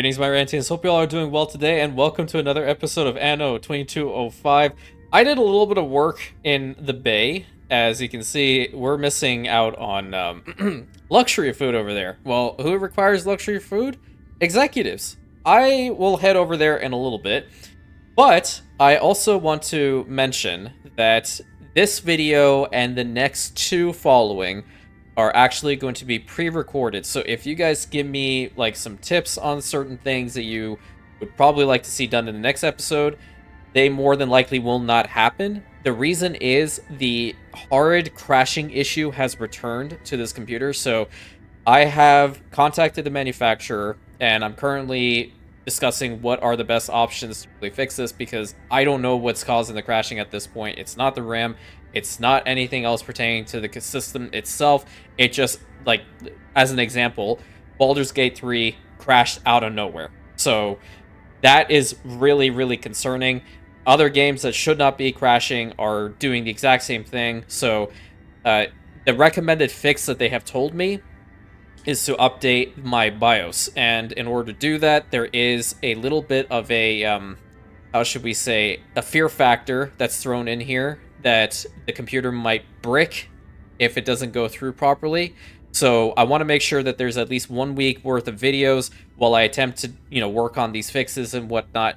Greetings, my Rantians. Hope you all are doing well today, and welcome to another episode of Anno 2205. I did a little bit of work in the bay. As you can see, we're missing out on luxury food over there. Well, who requires luxury food? Executives. I will head over there in a little bit, but I also want to mention that this video and the next two following are actually going to be pre-recorded. So if you guys give me like some tips on certain things that you would probably like to see done in the next episode, they more than likely will not happen. The reason is the hard crashing issue has returned to this computer. So I have contacted the manufacturer and I'm currently discussing what are the best options to really fix this, because I don't know what's causing the crashing at this point. It's not the RAM. It's not anything else pertaining to the system itself. It just, like, as an example, Baldur's Gate 3 crashed out of nowhere. So that is really, really concerning. Other games that should not be crashing are doing the exact same thing. So the recommended fix that they have told me is to update my BIOS. And in order to do that, there is a little bit of a, how should we say, a fear factor that's thrown in here that the computer might brick if it doesn't go through properly. So I want to make sure that there's at least 1 week worth of videos while I attempt to, work on these fixes and whatnot.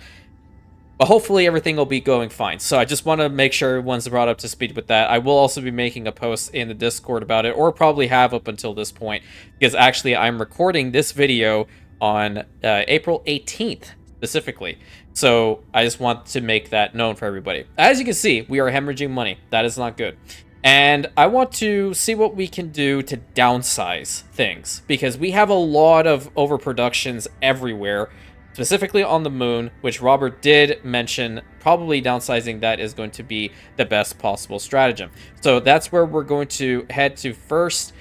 But hopefully everything will be going fine. So I just want to make sure everyone's brought up to speed with that. I will also be making a post in the Discord about it, or probably have up until this point, because actually I'm recording this video on April 18th specifically. So I just want to make that known for everybody. As you can see, we are hemorrhaging money. That is not good. And I want to see what we can do to downsize things, because we have a lot of overproductions everywhere, specifically on the moon, which Robert did mention. Probably downsizing that is going to be the best possible stratagem. So that's where we're going to head to first,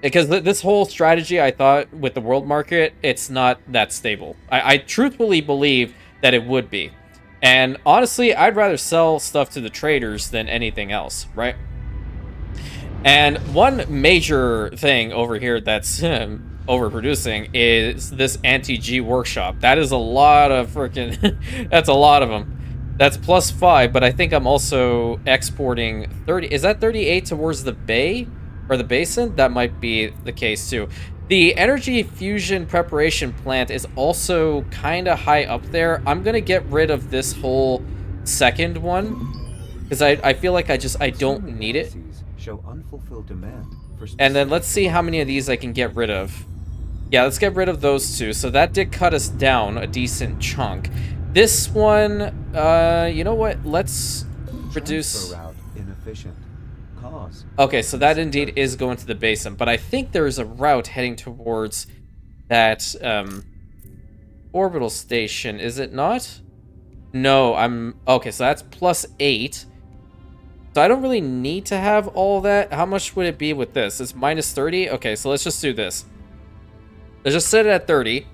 because this whole strategy, I thought, with the world market, it's not that stable. I truthfully believe that it would be. And honestly, I'd rather sell stuff to the traders than anything else, right? And one major thing over here that's overproducing is this anti-G workshop. That is a lot of freaking... that's a lot of them. That's +5, but I think I'm also exporting 30... Is that 38 towards the bay? Or the basin? That might be the case too. The energy fusion preparation plant is also kind of high up there. I'm going to get rid of this whole second one, because I feel like I don't need it. Show unfulfilled demand for and then let's see how many of these I can get rid of. Yeah, let's get rid of those two. So that did cut us down a decent chunk. This one, you know what? Let's reduce... route inefficient. Cause. Okay, so that indeed is going to the basin, but I think there's a route heading towards that orbital station, is it not? No, okay, so that's +8. So I don't really need to have all that. How much would it be with this? It's -30? Okay, so let's just do this. Let's just set it at 30.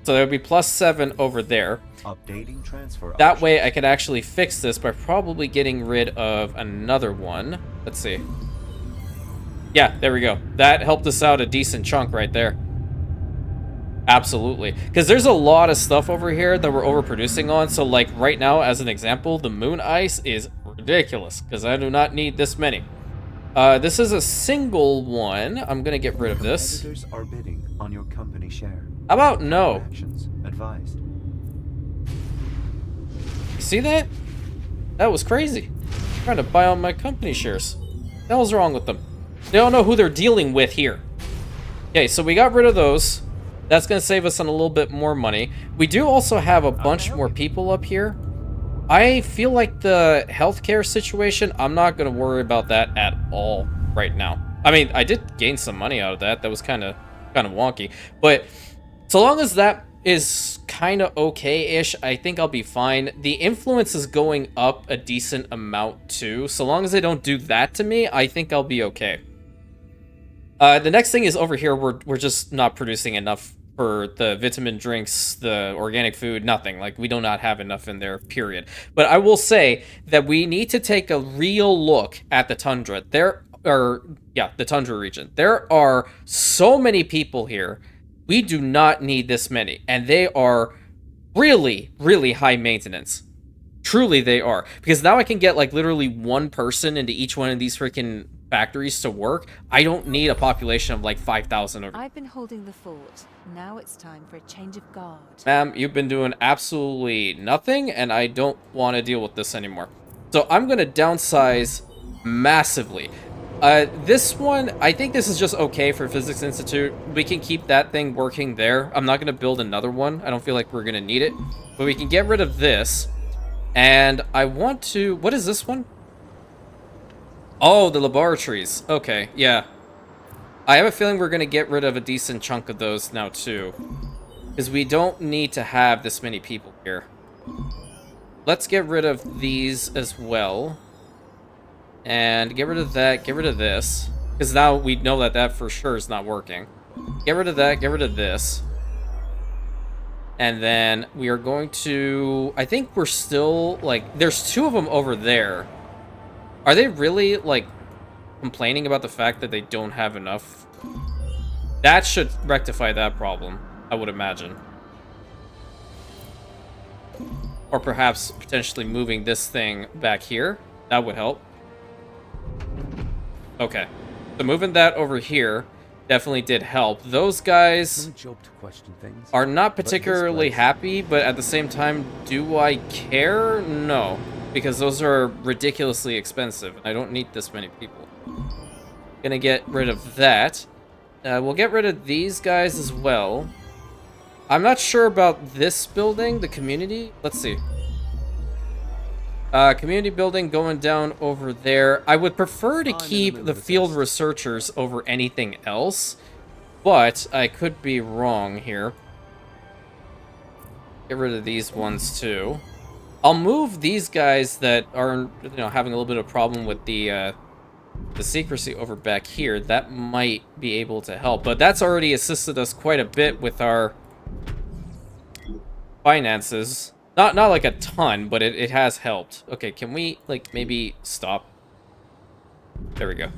So there would be +7 over there. Updating transfer That options. way I could actually fix this by probably getting rid of another one. Let's see. Yeah, there we go. That helped us out a decent chunk right there. Absolutely. Because there's a lot of stuff over here that we're overproducing on. So like right now, as an example, the moon ice is ridiculous, because I do not need this many. This is a single one. I'm going to get rid of this. Competitors are bidding on your company share. How about no? Actions advised. You see that? That was crazy. Trying to buy on my company shares. What the hell's wrong with them? They don't know who they're dealing with here. Okay, so we got rid of those. That's going to save us on a little bit more money. We do also have a bunch more people up here. I feel like the healthcare situation, I'm not going to worry about that at all right now. I mean, I did gain some money out of that. That was kind of wonky. But so long as that is kind of okay-ish, I think I'll be fine. The influence is going up a decent amount too. So long as they don't do that to me, I think I'll be okay. The next thing is over here, we're just not producing enough for the vitamin drinks, the organic food, nothing. Like, we do not have enough in there, period. But I will say that we need to take a real look at the Tundra. The Tundra region. There are so many people here We do not need this many, and they are really, really high maintenance. Truly, they are. Because now I can get, like, literally one person into each one of these freaking factories to work. I don't need a population of, like, 5,000 over. I've been holding the fort. Now it's time for a change of guard. Ma'am, you've been doing absolutely nothing, and I don't want to deal with this anymore. So I'm going to downsize massively. This one, I think this is just okay for Physics Institute. We can keep that thing working there. I'm not going to build another one. I don't feel like we're going to need it. But we can get rid of this. And I want to... What is this one? Oh, the laboratories. Okay, yeah. I have a feeling we're going to get rid of a decent chunk of those now, too. Because we don't need to have this many people here. Let's get rid of these as well. And get rid of that, get rid of this. Because now we know that that for sure is not working. Get rid of that, get rid of this. And then we are going to... I think we're still, like... There's two of them over there. Are they really, like, complaining about the fact that they don't have enough? That should rectify that problem, I would imagine. Or perhaps potentially moving this thing back here. That would help. Okay. So moving that over here definitely did help. Those guys are not particularly happy, but at the same time, do I care? No. Because those are ridiculously expensive, and I don't need this many people. Gonna get rid of that. We'll get rid of these guys as well. I'm not sure about this building, the community. Let's see. Community building going down over there. I would prefer to keep the field researchers over anything else, but I could be wrong here. Get rid of these ones too. I'll move these guys that are, you know, having a little bit of problem with the secrecy over back here. That might be able to help, but that's already assisted us quite a bit with our finances. Not like a ton, but it has helped. Okay, can we, like, maybe stop? There we go.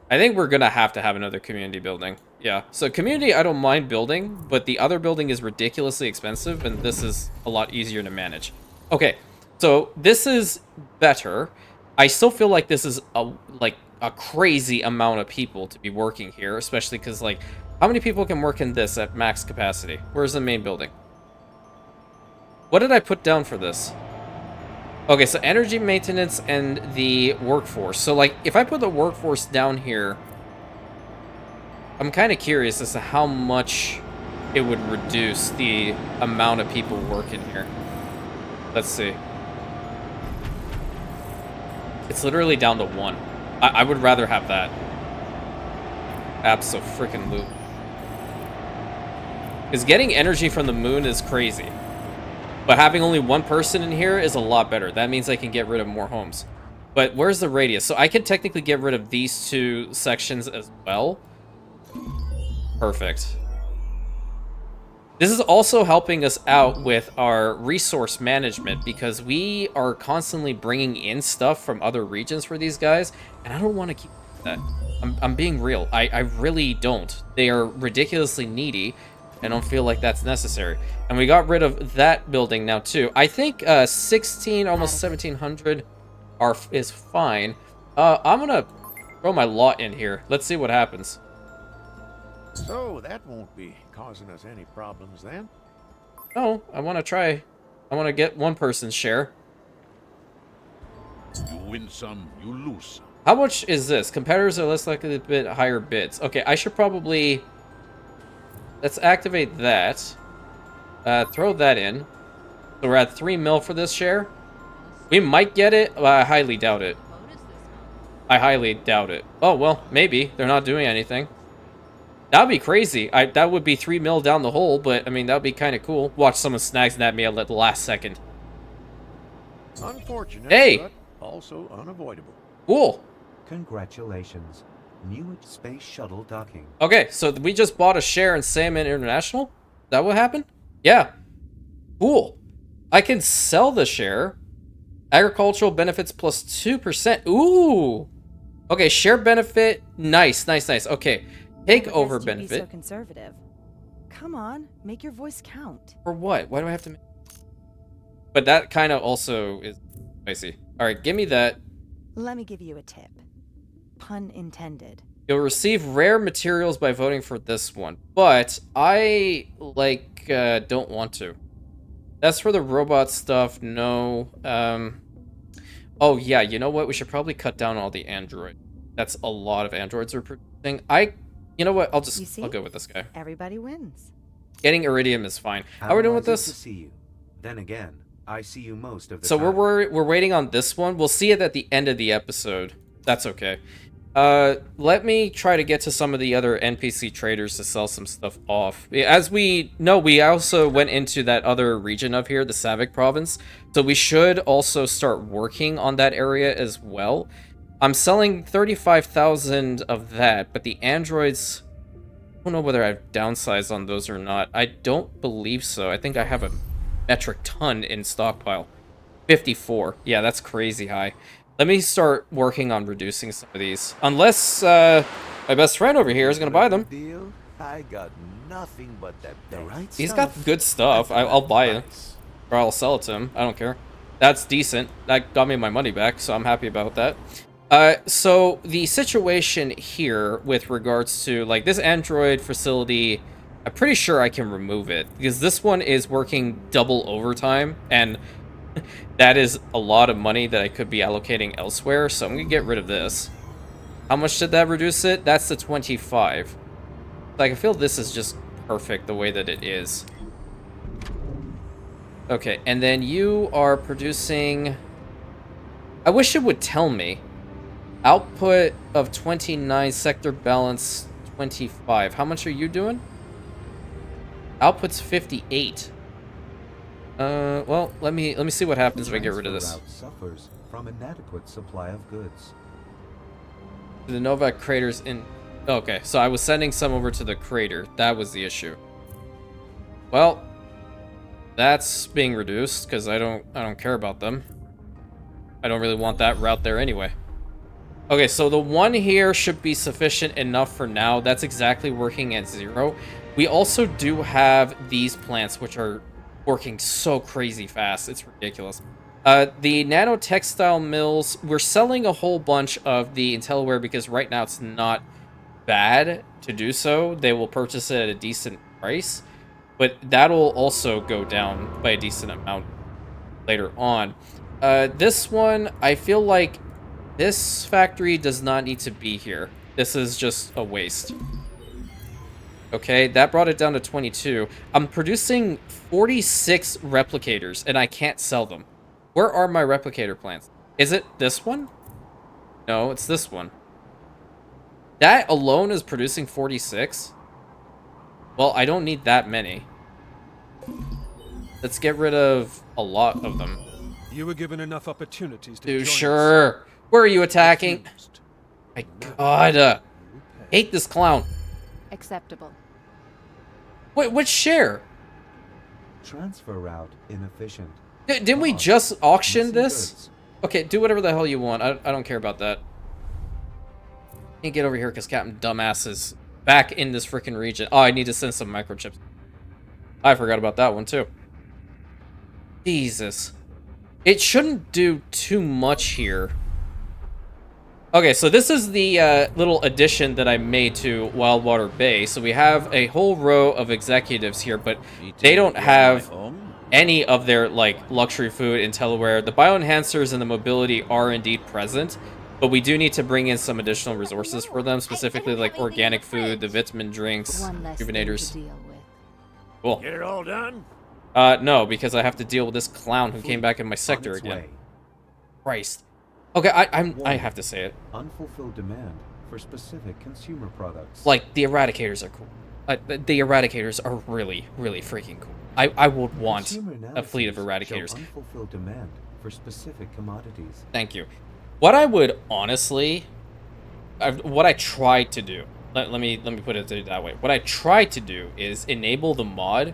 I think we're gonna have to have another community building. Yeah, so community I don't mind building, but the other building is ridiculously expensive, and this is a lot easier to manage. Okay, so this is better. I still feel like this is a crazy amount of people to be working here, especially because, like, how many people can work in this at max capacity? Where's the main building? What did I put down for this? Okay, so energy maintenance and the workforce. So, like, if I put the workforce down here, I'm kind of curious as to how much it would reduce the amount of people working here. Let's see. It's literally down to 1. I would rather have that. Abso-freaking-lute. Because getting energy from the moon is crazy. But having only one person in here is a lot better. That means I can get rid of more homes. But where's the radius? So I can technically get rid of these two sections as well. Perfect. This is also helping us out with our resource management because we are constantly bringing in stuff from other regions for these guys, and I don't want to keep that. I'm being real. I really don't. They are ridiculously needy. I don't feel like that's necessary. And we got rid of that building now, too. I think 16, almost 1,700 is fine. I'm going to throw my lot in here. Let's see what happens. So that won't be causing us any problems then? No, I want to try. I want to get one person's share. You win some, you lose some. How much is this? Competitors are less likely to bid higher bids. Okay, I should probably... Let's activate that. Throw that in. So we're at 3 mil for this share. We might get it. I highly doubt it. I highly doubt it. Oh, well, maybe. They're not doing anything. That'd be crazy. That would be 3 mil down the hole, but, I mean, that'd be kind of cool. Watch someone snags at me at the last second. Unfortunate, hey! But also unavoidable. Cool. Congratulations. New space shuttle docking. Okay, so we just bought a share in Salmon International? Is that what happened? Yeah. Cool. I can sell the share. Agricultural benefits plus 2%. Ooh. Okay, share benefit. Nice, nice, nice. Okay. Takeover benefit. So conservative. Come on, make your voice count. For what? Why do I have to? But that kind of also is spicy. All right, give me that. Let me give you a tip. Pun intended. You'll receive rare materials by voting for this one, but I don't want to. That's for the robot stuff. No. Oh yeah, you know what? We should probably cut down all the android. That's a lot of androids we're producing. You know what? I'll go with this guy. Everybody wins. Getting iridium is fine. How are we doing with Analyzing this? to see you. Then again, I see you most of the So time. we're waiting on this one. We'll see it at the end of the episode. That's okay. Let me try to get to some of the other NPC traders to sell some stuff off. As we know, we also went into that other region of here, the Savik province. So we should also start working on that area as well. I'm selling 35,000 of that, but the androids, I don't know whether I've downsized on those or not. I don't believe so. I think I have a metric ton in stockpile. 54. Yeah, that's crazy high. Let me start working on reducing some of these. Unless my best friend over here is going to buy them. Deal? I got nothing but the best. He's got good stuff. I'll buy it. Or I'll sell it to him. I don't care. That's decent. That got me my money back, so I'm happy about that. So the situation here with regards to, like, this Android facility, I'm pretty sure I can remove it. Because this one is working double overtime, and that is a lot of money that I could be allocating elsewhere, so I'm going to get rid of this. How much did that reduce it? That's the 25. Like, I feel this is just perfect the way that it is. Okay, and then you are producing... I wish it would tell me. Output of 29, sector balance 25. How much are you doing? Output's 58. Well, let me see what happens if I get rid of this. Route suffers from inadequate supply of goods. The Novak craters in... Okay, so I was sending some over to the crater. That was the issue. Well, that's being reduced because I don't care about them. I don't really want that route there anyway. Okay, so the one here should be sufficient enough for now. That's exactly working at 0. We also do have these plants, which are working so crazy fast. It's ridiculous. The nanotextile mills, we're selling a whole bunch of the Intelliware because right now it's not bad to do so. They will purchase it at a decent price, but that'll also go down by a decent amount later on. This one, I feel like this factory does not need to be here. This is just a waste. Okay, that brought it down to 22. I'm producing 46 replicators, and I can't sell them. Where are my replicator plants? Is it this one? No, it's this one. That alone is producing 46? Well, I don't need that many. Let's get rid of a lot of them. You were given enough opportunities to Dude, join sure. Where are you us. attacking? Refused. My god. Hate this clown. Acceptable. Wait, which share? Transfer route inefficient. Didn't we Cost, just auction missing this? goods. Okay, do whatever the hell you want. I don't care about that. Can't get over here because Captain Dumbass is back in this freaking region. Oh, I need to send some microchips. I forgot about that one too. Jesus. It shouldn't do too much here. Okay, so this is the little addition that I made to Wildwater Bay. So we have a whole row of executives here, but they don't have any of their like luxury food in Teleware. The bioenhancers and the mobility are indeed present, but we do need to bring in some additional resources for them, specifically like organic food, the vitamin drinks, One less thing to rejuvenators. deal with. Cool. Get it all done? No, because I have to deal with this clown who came back in my sector On its again. way. Christ. Okay, I have to say it. Unfulfilled demand for specific consumer products. Like, the Eradicators are cool. The Eradicators are really, really freaking cool. I would want Consumer a fleet of analyses show Eradicators. unfulfilled demand for specific commodities. Thank you. What I would honestly... what I tried to do... Let me put it that way. What I tried to do is enable the mod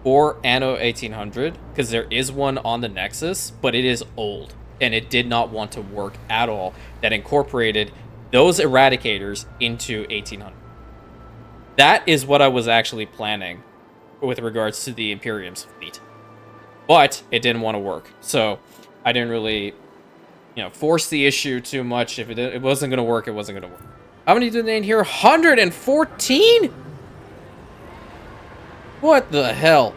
for Anno 1800, because there is one on the Nexus, but it is old, and it did not want to work at all, that incorporated those Eradicators into 1800. That is what I was actually planning with regards to the Imperium's fleet. But it didn't want to work, so I didn't really, force the issue too much. If it wasn't going to work, it wasn't going to work. How many did they in here? 114? What the hell?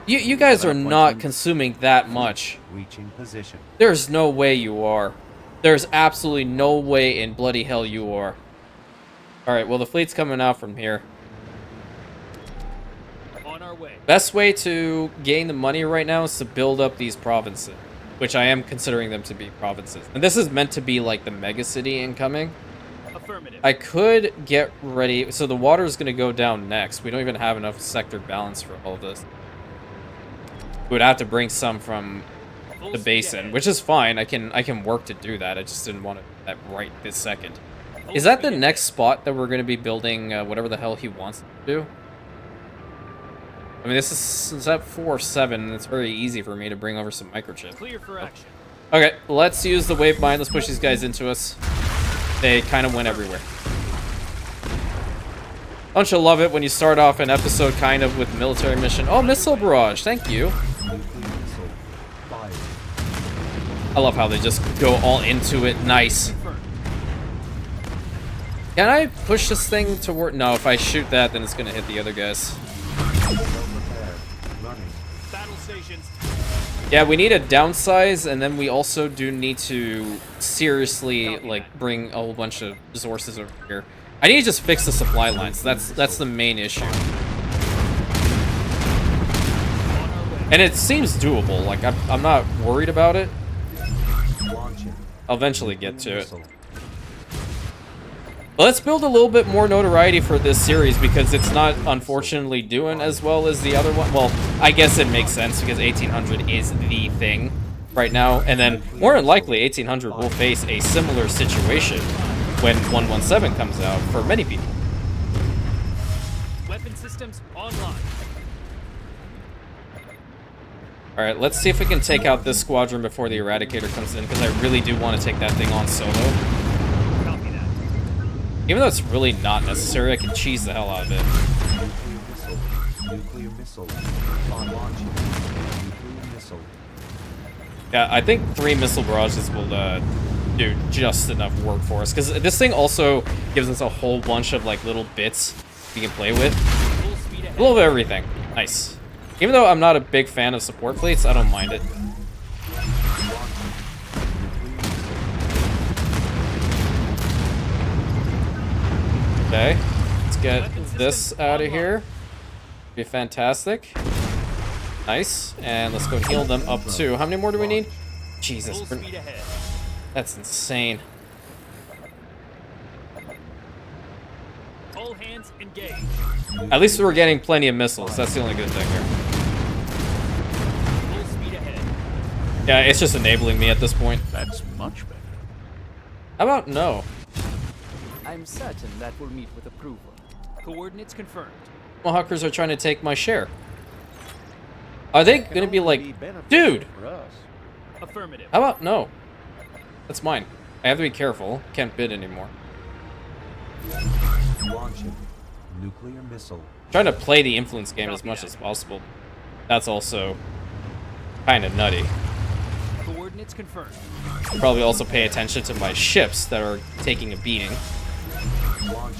You guys are not consuming that much. Reaching position. There's no way you are. There's absolutely no way in bloody hell you are. Alright, well, the fleet's coming out from here. On our way. Best way to gain the money right now is to build up these provinces, which I am considering them to be provinces. And this is meant to be like the mega city incoming. Affirmative. I could get ready. So the water is going to go down next. We don't even have enough sector balance for all of this. We would have to bring some from the basin, which is fine. I can work to do that. I just didn't want to do that right this second. Is that the next spot that we're going to be building whatever the hell he wants to do? I mean, this is at 4 or 7, and it's very easy for me to bring over some microchips. Clear for action. Okay, let's use the wave mine. Let's push these guys into us. They kind of went everywhere. Don't you love it when you start off an episode kind of with military mission? Oh, missile barrage. Thank you. I love how they just go all into it. Nice. Can I push this thing toward... No, if I shoot that, then it's going to hit the other guys. Battle stations. Yeah, we need a downsize, and then we also do need to seriously, like, bring a whole bunch of resources over here. I need to just fix the supply lines. That's the main issue. And it seems doable. Like, I'm not worried about it. I'll eventually get to it. But let's build a little bit more notoriety for this series because it's not, unfortunately, doing as well as the other one. Well, I guess it makes sense because 1800 is the thing right now. And then, more than likely, 1800 will face a similar situation when 117 comes out for many people. Weapon systems online. Alright, let's see if we can take out this squadron before the Eradicator comes in, because I really do want to take that thing on solo. Copy that. Even though it's really not necessary, I can cheese the hell out of it. Nuclear missile. On launching. Nuclear missile. Yeah, I think 3 missile barrages will do just enough work for us, because this thing also gives us a whole bunch of like little bits we can play with. Full speed ahead. A little bit of everything. Nice. Even though I'm not a big fan of support fleets, I don't mind it. Okay, let's get this out of here. Be fantastic. Nice, and let's go heal them up too. How many more do we need? Jesus, Full speed ahead. that's insane. All hands engage. At least we're getting plenty of missiles. That's the only good thing here. Full speed ahead. Yeah, it's just enabling me at this point. That's much better. How about no? I'm certain that will meet with approval. Coordinates confirmed. Mohawkers are trying to take my share. Are they gonna be like, dude? For us. Affirmative. How about no? That's mine. I have to be careful. Can't bid anymore. Launching. Nuclear missile. Trying to play the influence game as much as possible. That's also kind of nutty. Coordinates confirmed. Probably also pay attention to my ships that are taking a beating.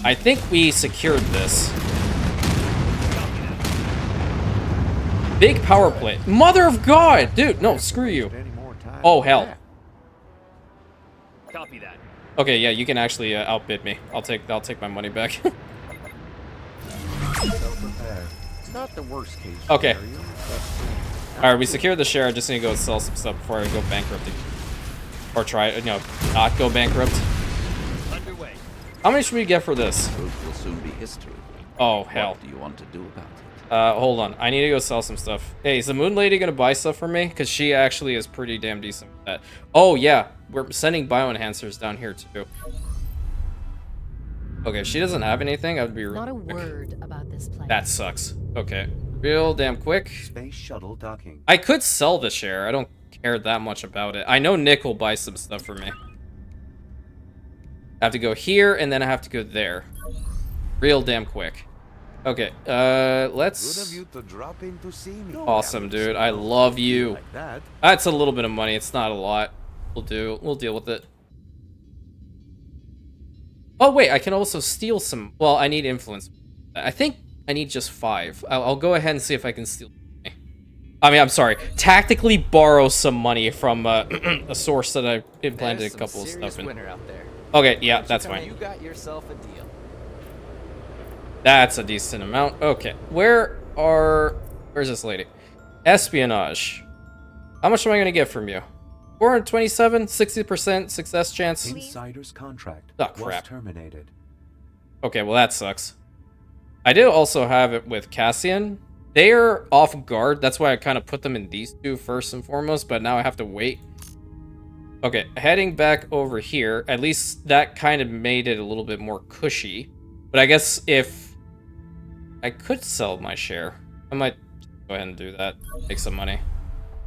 I think we secured this. Big power play. Mother of God! Dude, no, screw you. Any more time Oh, than hell. that. Copy that. Okay, yeah, you can actually outbid me. I'll take my money back. Self-repair. It's not the worst case Okay. scenario, Alright, we secured the share. I just need to go sell some stuff before I go bankrupt. Or try, not go bankrupt. Underway. How many should we get for this? Truth will soon be history. Oh, hell. What do you want to do about it? Hold on. I need to go sell some stuff. Hey, is the Moon Lady gonna buy stuff from me? Because she actually is pretty damn decent with that. Oh, yeah. We're sending bioenhancers down here, too. Okay, if she doesn't have anything, I would be real Not a quick. word about this place. That sucks. Okay. Real damn quick. Space shuttle docking. I could sell the share. I don't care that much about it. I know Nick will buy some stuff for me. I have to go here, and then I have to go there. Real damn quick. Okay, Good of let's... you to drop in to see me. Awesome, Haven't dude. seen I a love deal you. Like that. That's a little bit of money. It's not a lot. We'll deal with it. Oh, wait, I can also steal some... Well, I need influence. I think I need just 5. I'll go ahead and see if I can steal... I mean, I'm sorry. Tactically borrow some money from a source that I implanted There's a couple some of serious stuff in. winner out there. Okay, yeah, Don't you that's come fine. in, you got yourself a deal. That's a decent amount. Okay, where's this lady? Espionage. How much am I gonna get from you? 427, 60% success chance. Insider's contract Oh, was crap. terminated. Okay, well that sucks. I did also have it with Cassian. They're off guard. That's why I kind of put them in these two first and foremost, but now I have to wait. Okay, heading back over here. At least that kind of made it a little bit more cushy. But I guess if I could sell my share, I might go ahead and do that. Make some money.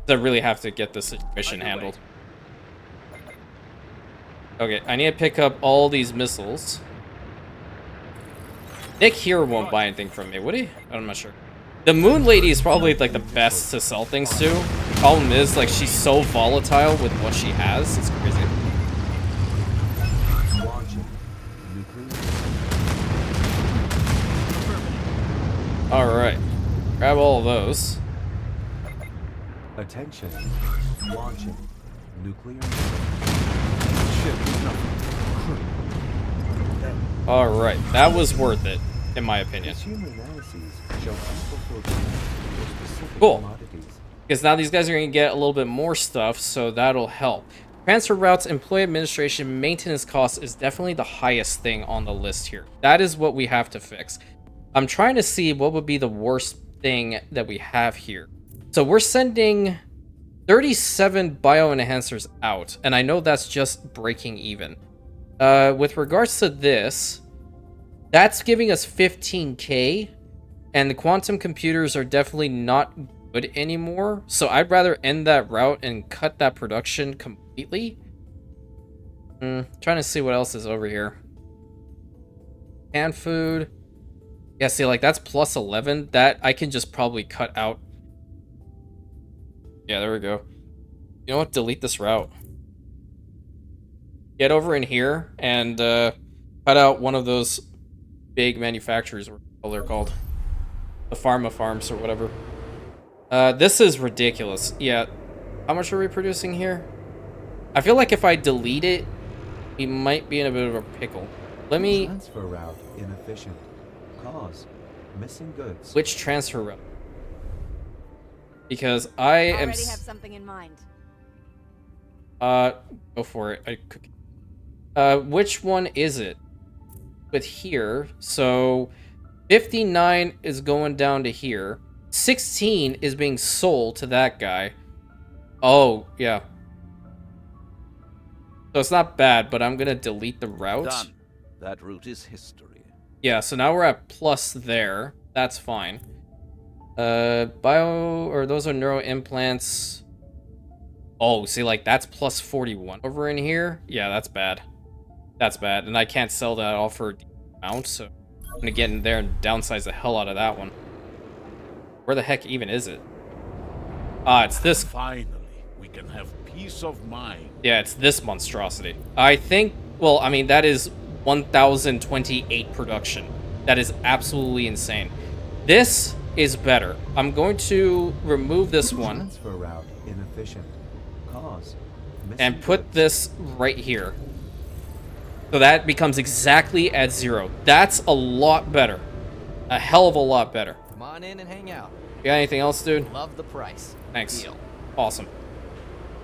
I really have to get this situation handled. Okay, I need to pick up all these missiles. Nick here won't buy anything from me, would he? I'm not sure. The Moon Lady is probably like the best to sell things to. The problem is, like, she's so volatile with what she has. It's crazy. Launching. Nuclear. Alright. Grab all of those. Attention. Launching. Nuclear. Alright. That was worth it, in my opinion. Consumer analyses show unfulfilled demand for specific Cool. commodities. Because now these guys are going to get a little bit more stuff, so that'll help. Transfer routes, employee administration, maintenance costs is definitely the highest thing on the list here. That is what we have to fix. I'm trying to see what would be the worst thing that we have here. So we're sending 37 bioenhancers out, and I know that's just breaking even. With regards to this, that's giving us 15k, and the quantum computers are definitely not good anymore, so I'd rather end that route and cut that production completely. Trying to see what else is over here. Canned food. Yeah, see, like, that's plus 11. That I can just probably cut out. Yeah, there we go. You know what? Delete this route. Get over in here and cut out one of those big manufacturers, or what they're called. The pharma farms or whatever. This is ridiculous. Yeah. How much are we producing here? I feel like if I delete it, we might be in a bit of a pickle. Let me... Transfer route inefficient. Cause missing goods. Which transfer route? Because I am... Already have something in mind. Go for it. Which one is it? With here, so 59 is going down to here. 16 is being sold to that guy. Oh, yeah. So it's not bad, but I'm gonna delete the route. Done. That route is history. Yeah, so now we're at plus there. That's fine. Those are neuro implants. Oh, see, like, that's plus 41 over in here. Yeah, that's bad. That's bad, and I can't sell that all for a decent amount, so I'm gonna get in there and downsize the hell out of that one. Where the heck even is it? Ah, it's this. Finally, we can have peace of mind. Yeah, it's this monstrosity. I think, well, I mean, that is 1,028 production. That is absolutely insane. This is better. I'm going to remove this one Transfer route inefficient. Cause missing and put goods. this right here. So that becomes exactly at 0. That's a lot better. A hell of a lot better. Come on in and hang out. You got anything else, dude? Love the price. Thanks. Deal. Awesome.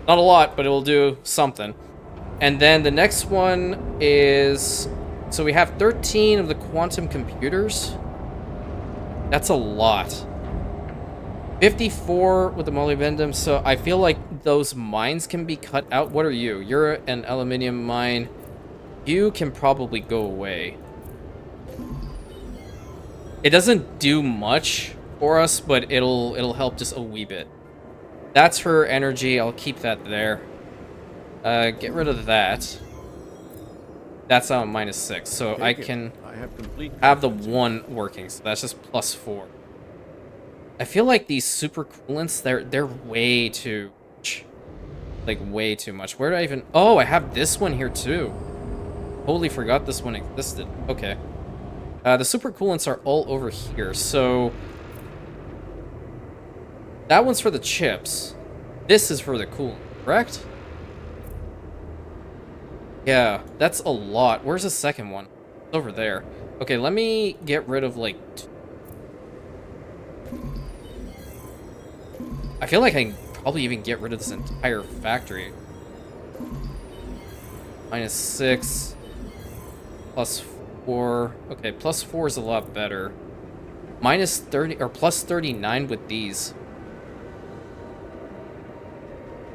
Not a lot, but it will do something. And then the next one is... So we have 13 of the quantum computers. That's a lot. 54 with the molybdenum, so I feel like those mines can be cut out. What are you? You're an aluminium mine. You can probably go away. It doesn't do much for us, but it'll help just a wee bit. That's her energy. I'll keep that there. Get rid of that. That's now -6. So I Take it. can I have complete have the confidence in you. 1 working. So that's just +4. I feel like these super coolants, they're way too much. Like, way too much. Where do I even... Oh, I have this one here, too. Totally forgot this one existed. Okay. The super coolants are all over here, so... That one's for the chips. This is for the coolant, correct? Yeah, that's a lot. Where's the second one? It's over there. Okay, let me get rid of, like... I feel like I can probably even get rid of this entire factory. -6. +4. Okay, +4 is a lot better. -30 or +39 with these.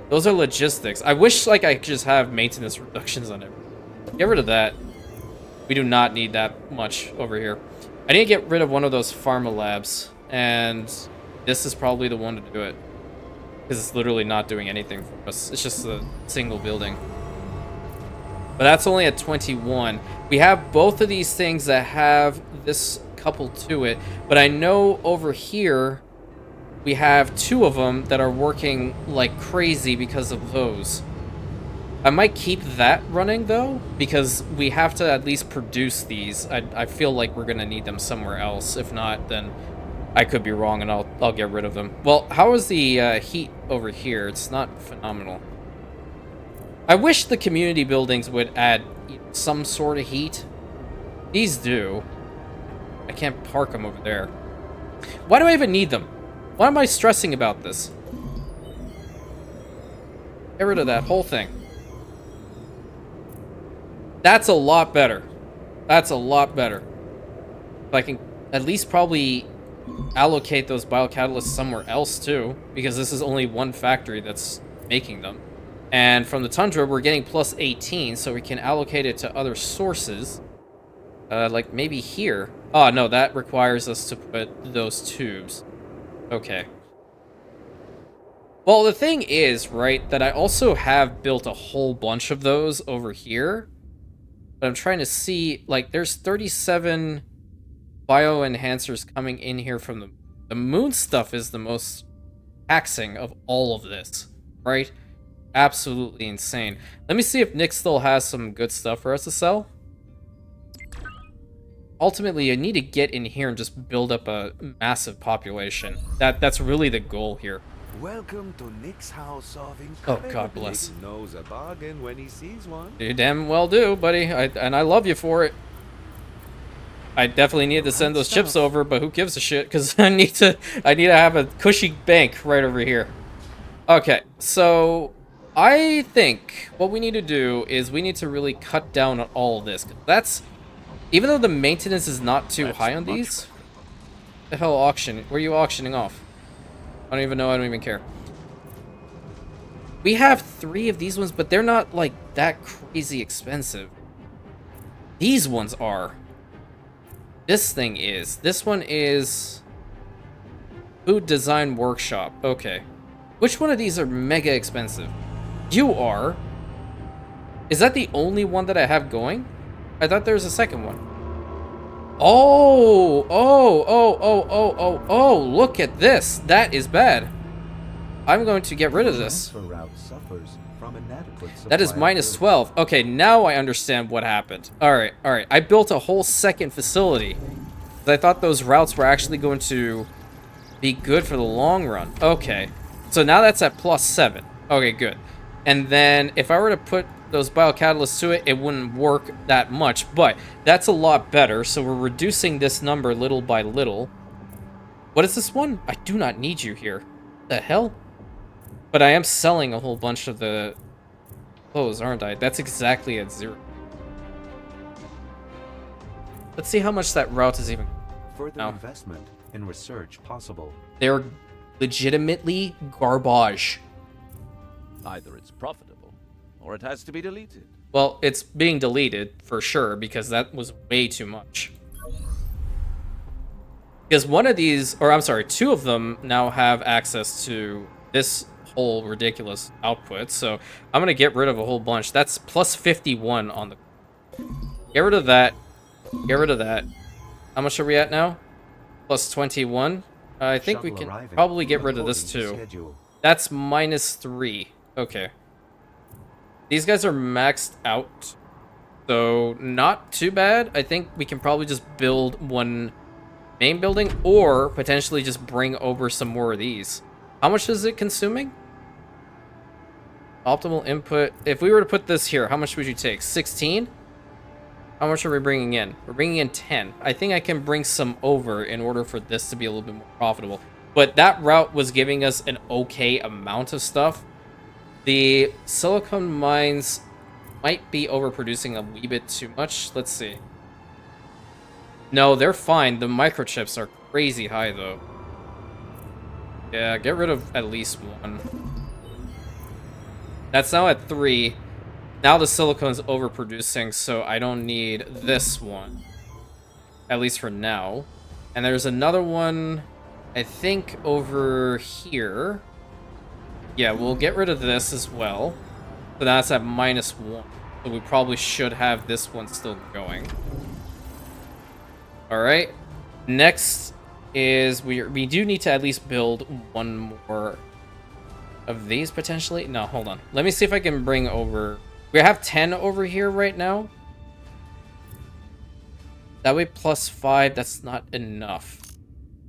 Those are logistics. I wish like I could just have maintenance reductions on it. Get rid of that. We do not need that much over here. I need to get rid of one of those pharma labs, and this is probably the one to do it. Because it's literally not doing anything for us. It's just a single building. But that's only at 21. We have both of these things that have this coupled to it. But I know over here, we have 2 of them that are working like crazy because of those. I might keep that running, though, because we have to at least produce these. I feel like we're going to need them somewhere else. If not, then I could be wrong, and I'll get rid of them. Well, how is the heat over here? It's not phenomenal. I wish the community buildings would add some sort of heat. These do. I can't park them over there. Why do I even need them? Why am I stressing about this? Get rid of that whole thing. That's a lot better. That's a lot better. If I can at least probably allocate those biocatalysts somewhere else too, because this is only one factory that's making them. And from the Tundra, we're getting +18, so we can allocate it to other sources. Like maybe here. Oh, no, that requires us to put those tubes. Okay. Well, the thing is, right, that I also have built a whole bunch of those over here. But I'm trying to see, like, there's 37 bioenhancers coming in here from the moon stuff is the most taxing of all of this, right? Absolutely insane. Let me see if Nick still has some good stuff for us to sell. Ultimately, I need to get in here and just build up a massive population. That's really the goal here. Welcome to Nick's house of Oh, incredible. God bless. Nick knows a bargain when he sees one. You damn well do, buddy. And I love you for it. I definitely needed to send those chips over, but who gives a shit? Because I need to have a cushy bank right over here. Okay, so I think what we need to do is we need to really cut down on all of this. That's, even though the maintenance is not too high on these. The hell auction? Where are you auctioning off? I don't even know. I don't even care. We have 3 of these ones, but they're not like that crazy expensive. These ones are. This thing is. This one is Food Design Workshop. Okay. Which one of these are mega expensive? You are. Is that the only one that I have going? I thought there was a second one. Oh, look at this. That is bad. I'm going to get rid of this. Transfer route suffers from inadequate That is supply of -12. Okay, now I understand what happened. Alright. I built a whole second facility. I thought those routes were actually going to be good for the long run. Okay. So now that's at +7. Okay, good. And then if I were to put those biocatalysts to it, it wouldn't work that much, but that's a lot better. So we're reducing this number little by little. What is this one? I do not need you here. The hell? But I am selling a whole bunch of the clothes, aren't I? That's exactly at 0. Let's see how much that route is even. further No. investment in research possible. They're legitimately garbage. Either it's profitable, or it has to be deleted. Well, it's being deleted for sure because that was way too much. Because one of these, or I'm sorry, 2 of them now have access to this whole ridiculous output. So I'm going to get rid of a whole bunch. That's +51 on the Get rid of that. Get rid of that. How much are we at now? Plus 21. I think we Shuttle can arriving probably get rid of this according to too. schedule. That's -3. Okay. These guys are maxed out. So, not too bad. I think we can probably just build one main building or potentially just bring over some more of these. How much is it consuming? Optimal input. If we were to put this here, how much would you take? 16? How much are we bringing in? We're bringing in 10. I think I can bring some over in order for this to be a little bit more profitable. But that route was giving us an okay amount of stuff. The silicon mines might be overproducing a wee bit too much. Let's see. No, they're fine. The microchips are crazy high, though. Yeah, get rid of at least one. That's now at 3. Now the silicone's overproducing, so I don't need this one. At least for now. And there's another one, I think, over here. Yeah, we'll get rid of this as well. So that's at -1. So we probably should have this one still going. Alright. Next is we do need to at least build one more of these potentially. No, hold on. Let me see if I can bring over... We have 10 over here right now. That way +5, that's not enough.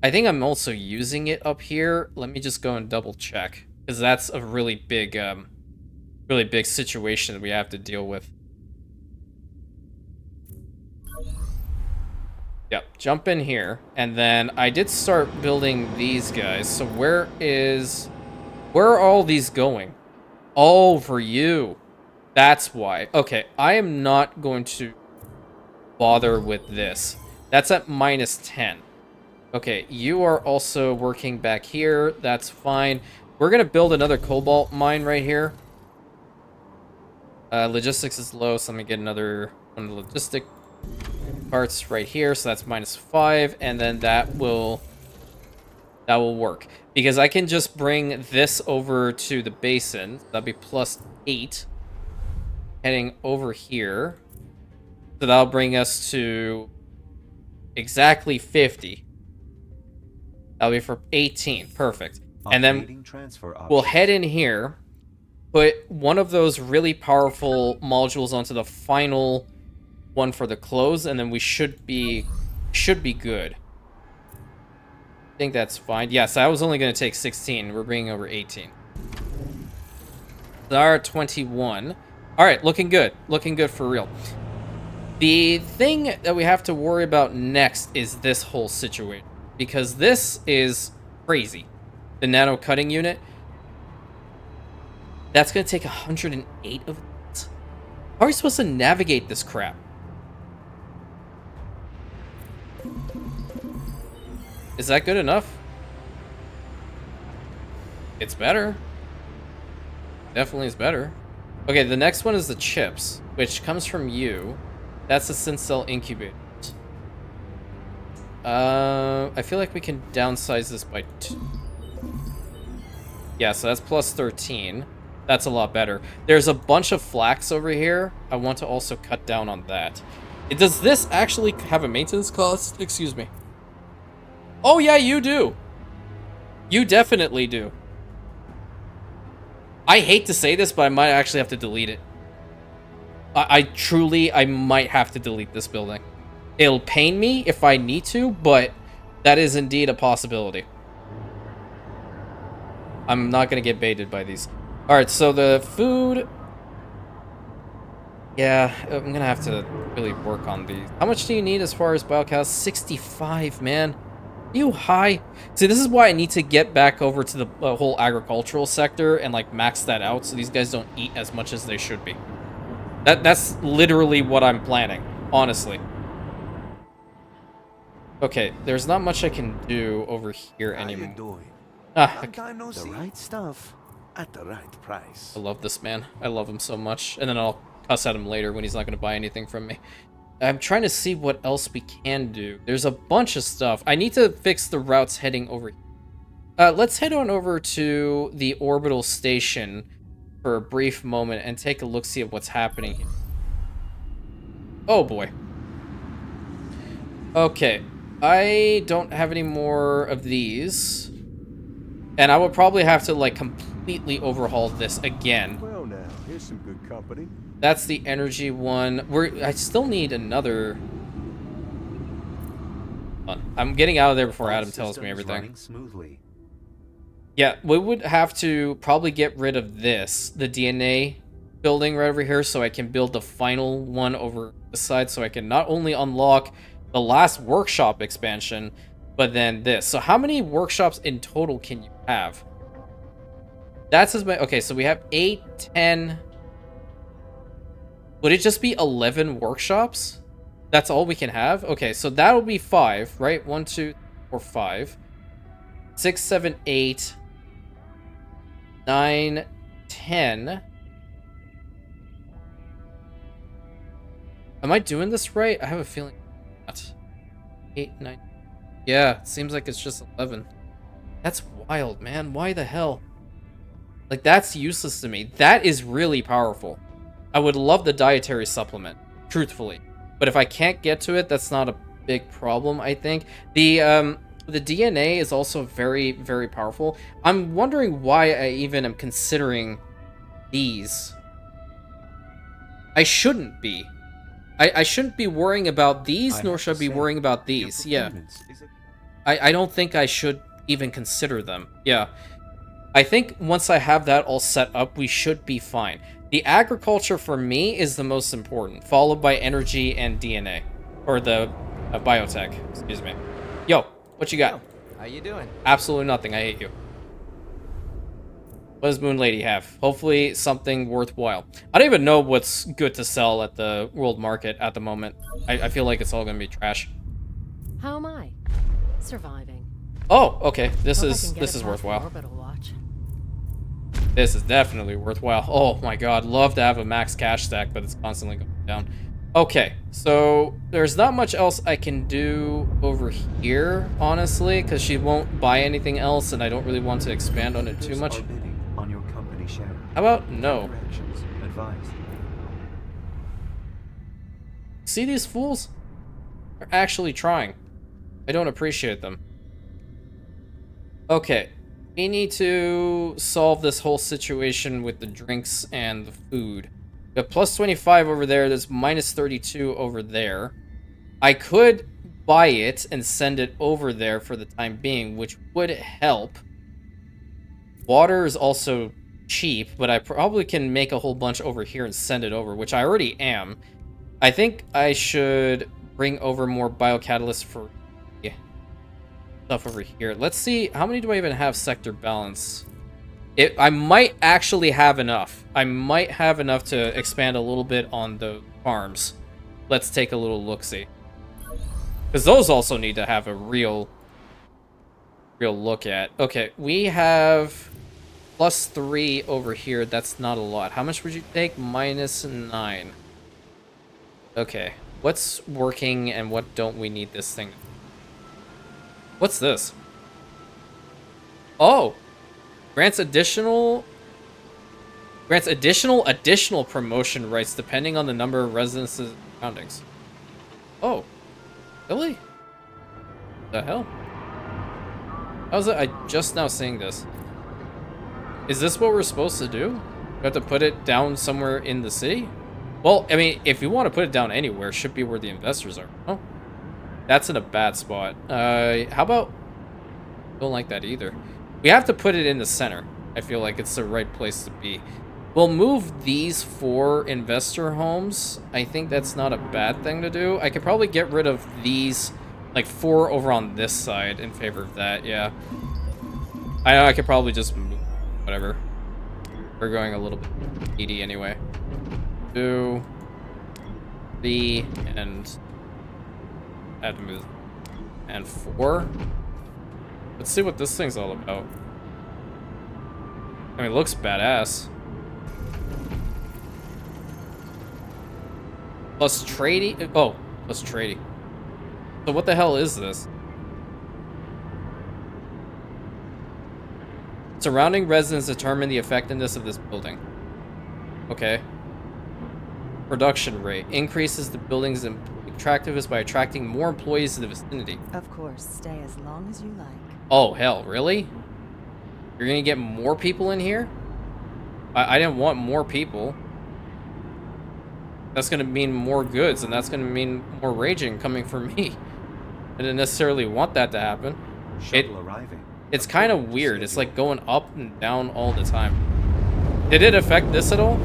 I think I'm also using it up here. Let me just go and double check. Because that's a really big situation that we have to deal with. Yep, jump in here. And then I did start building these guys. So where are all these going? Oh, for you. That's why. Okay, I am not going to bother with this. That's at -10. Okay, you are also working back here. That's fine. We're going to build another cobalt mine right here. Logistics is low, so let me get another one of the logistic parts right here. So that's -5, and then that will work. Because I can just bring this over to the basin. That'd be +8. Heading over here. So that'll bring us to exactly 50. That'll be for 18. Perfect. And then we'll head in here, put one of those really powerful modules onto the final one for the close, and then we should be good. I think that's fine. Yes, I was only going to take 16. We're bringing over 18. There are 21. All right, looking good. Looking good for real. The thing that we have to worry about next is this whole situation. Because this is crazy. The nano cutting unit. That's going to take 108 of it. How are we supposed to navigate this crap? Is that good enough? It's better. Definitely is better. Okay, the next one is the chips, which comes from you. That's the Synth Cell incubator. I feel like we can downsize this by 2. Yeah, so that's +13. That's a lot better. There's a bunch of flax over here. I want to also cut down on that. Does this actually have a maintenance cost? Excuse me. Oh, yeah, you do. You definitely do. I hate to say this, but I might actually have to delete it. I might have to delete this building. It'll pain me if I need to, but that is indeed a possibility. I'm not going to get baited by these. Alright, so the food... Yeah, I'm going to have to really work on these. How much do you need as far as biocows? 65, man. Are you high? See, this is why I need to get back over to the whole agricultural sector and, like, max that out so these guys don't eat as much as they should be. That's literally what I'm planning, honestly. Okay, there's not much I can do over here anymore. How you doing? Okay. The right stuff at the right price. I love this man. I love him so much. And then I'll cuss at him later when he's not going to buy anything from me. I'm trying to see what else we can do. There's a bunch of stuff. I need to fix the routes heading over here. Let's head on over to the orbital station for a brief moment and take a look-see at what's happening here. Oh boy. Okay. I don't have any more of these. And I would probably have to, like, completely overhaul this again. Well now, here's some good company. That's the energy one. I still need another... Hold on. I'm getting out of there before All Adam tells me systems everything. running smoothly. Yeah, we would have to probably get rid of this, the DNA building right over here, so I can build the final one over this side, so I can not only unlock the last workshop expansion, but then this. So how many workshops in total can you have? That's as many. Okay, so we have 8, 10. Would it just be 11 workshops? That's all we can have? Okay, so that'll be 5, right? 1, 2, 3, 4, 5. 6, 7, 8. 9, 10. Am I doing this right? I have a feeling not. 8, 9. Yeah, it seems like it's just 11. That's wild, man. Why the hell? Like, that's useless to me. That is really powerful. I would love the dietary supplement, truthfully. But if I can't get to it, that's not a big problem, I think. The DNA is also very, very powerful. I'm wondering why I even am considering these. I shouldn't be. I shouldn't be worrying about these, nor should I be worrying about these. Yeah. I don't think I should even consider them. Yeah. I think once I have that all set up, we should be fine. The agriculture for me is the most important, followed by energy and DNA. Or the biotech, excuse me. Yo, what you got? How you doing? Absolutely nothing. I hate you. What does Moon Lady have? Hopefully something worthwhile. I don't even know what's good to sell at the world market at the moment. I feel like it's all gonna be trash. How am I? Surviving. Oh, okay. This Hope I is can get this it is past the worthwhile. orbital watch. This is definitely worthwhile. Oh my god, love to have a max cash stack, but it's constantly going down. Okay, so there's not much else I can do over here, honestly, because she won't buy anything else, and I don't really want to expand on it too much. On your company share. How about no? Actions advised. See these fools? They're actually trying. I don't appreciate them. Okay, we need to solve this whole situation with the drinks and the food. We have plus 25 over there, there's minus 32 over there. I could buy it and send it over there for the time being, which would help. Water is also cheap, but I probably can make a whole bunch over here and send it over, which I already am. I think I should bring over more biocatalysts for stuff over here. Let's see, how many do I even have sector balance? I might actually have enough. I might have enough to expand a little bit on the farms. Let's take a little look-see. Because those also need to have a real look at. Okay, we have plus 3 over here. That's not a lot. How much would you take? Minus 9. Okay, what's working and what don't we need this thing? What's this? Oh, grants additional promotion rights depending on the number of residences and surroundings. Oh, really? The hell? How's it? I just now seeing this. Is this what we're supposed to do? We have to put it down somewhere in the city? Well, I mean, if you want to put it down anywhere, it should be where the investors are. Oh, that's in a bad spot. How about... Don't like that either. We have to put it in the center. I feel like it's the right place to be. We'll move these 4 investor homes. I think that's not a bad thing to do. I could probably get rid of these, like 4 over on this side in favor of that, yeah. I know I could probably just move, whatever. We're going a little bit needy anyway. 2, 3, and I have to move. And 4. Let's see what this thing's all about. I mean, it looks badass. Plus trading. Oh, plus trading. So what the hell is this? Surrounding residents determine the effectiveness of this building. Okay. production rate. Increases the building's attractiveness by attracting more employees to the vicinity. Of course, stay as long as you like. Oh, hell, really? You're gonna get more people in here? I didn't want more people. That's gonna mean more goods, and that's gonna mean more raging coming from me. I didn't necessarily want that to happen. Shuttle arriving. It's kind of weird. It's like going up and down all the time. Did it affect this at all?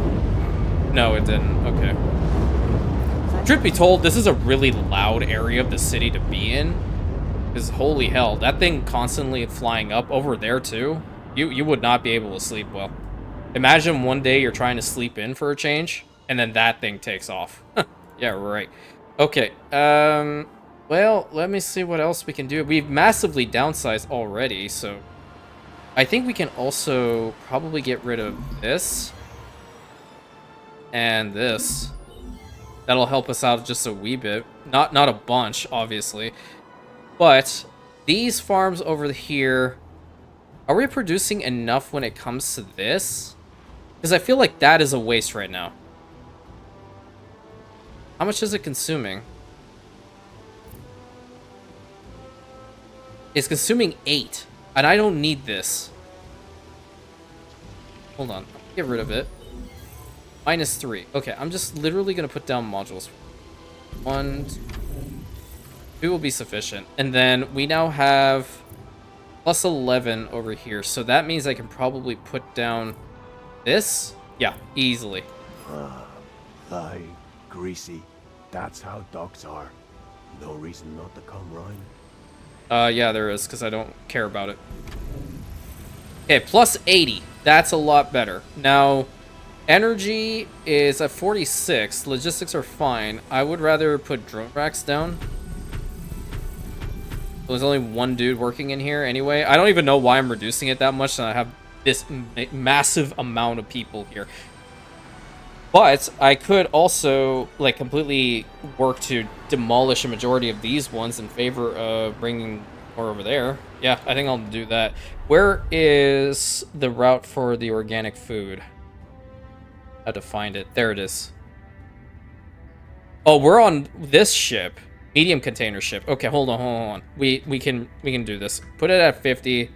No, it didn't. Okay. Truth be told, this is a really loud area of the city to be in. Because holy hell, that thing constantly flying up over there too. You would not be able to sleep well. Imagine one day you're trying to sleep in for a change, and then that thing takes off. Yeah, right. Okay. Well, let me see what else we can do. We've massively downsized already, so I think we can also probably get rid of this and this. That'll help us out just a wee bit. Not a bunch, obviously. But these farms over here, are we producing enough when it comes to this? Because I feel like that is a waste right now. How much is it consuming? It's consuming 8, and I don't need this. Hold on, get rid of it. -3. Okay, I'm just literally gonna put down modules. 1, 2 will be sufficient. And then we now have +11 over here, so that means I can probably put down this. Yeah, easily. Aye, greasy. That's how dogs are. No reason not to come round. Yeah, there is, because I don't care about it. Okay, +80. That's a lot better. Now, energy is at 46. Logistics are fine. I would rather put drone racks down. There's only one dude working in here anyway. I don't even know why I'm reducing it that much, and I have this massive amount of people here. But I could also, like, completely work to demolish a majority of these ones in favor of bringing more over there. Yeah, I think I'll do that. Where is the route for the organic food? I have to find it. There it is. Oh, we're on this ship. Medium container ship. Okay, hold on. We can do this. Put it at 50.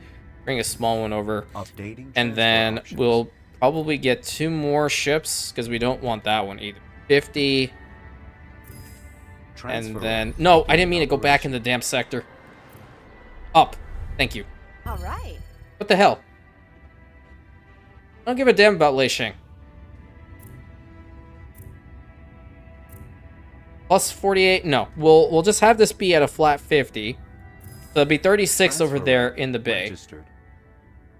Bring a small one over. Updating And then options. we'll probably get 2 more ships because we don't want that one either. 50. Transfer And then no, I didn't mean to go back in the damn sector. Up. Thank you. All right. What the hell? I don't give a damn about Lei Shing. +48. No, we'll just have this be at a flat 50. So it'll be 36 over Transfer there in the bay. registered.